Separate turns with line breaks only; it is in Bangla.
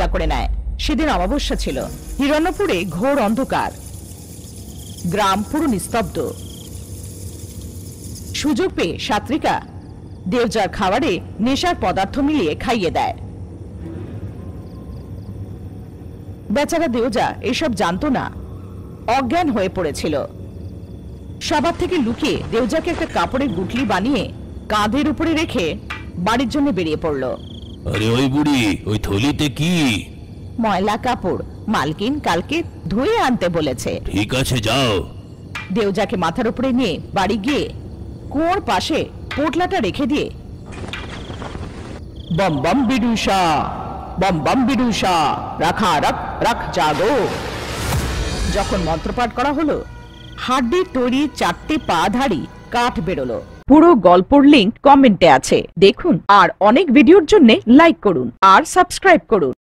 ভাড়া করে নেয়। সেদিন অমাবস্যা ছিল। হিরণ্যপুরে ঘোর অন্ধকার, গ্রাম পুরো নিস্তব্ধ। সুযোগ পেয়ে সাত্রিকা দেবযার খাবারে নেশার পদার্থ মিলিয়ে খাইয়ে দেয়। বেচারা দেবযা এসব জানতো না, অজ্ঞান হয়ে পড়েছিল। সবার থেকে লুকিয়ে দেবযাকে একটা কাপড়ের গুটলি বানিয়ে কাঁধের উপরে রেখে বাড়ির জন্য বেরিয়ে পড়ল।
আরে ওই বুড়ি, ওই থলিতে কি?
ময়লা কাপড়, মালকিন কালকে ধুয়ে আনতে বলেছে।
ঠিক আছে, যাও।
দেবযাকে মাথার উপরে নিয়ে বাড়ি গিয়ে কুয়োর পাশে পোটলাটা রেখে দিয়ে বম বম বিদুষা, বম বম বিদুষা, রাখা রাখ রাখ জাগো। যখন মন্ত্রপাঠ করা হলো, হাড্ডির তৈরি 4টে পাধারী কাঠ বেরোলো। পুরো গল্পের লিংক কমেন্টে আছে, দেখুন। আর অনেক ভিডিওর জন্য লাইক করুন আর সাবস্ক্রাইব করুন।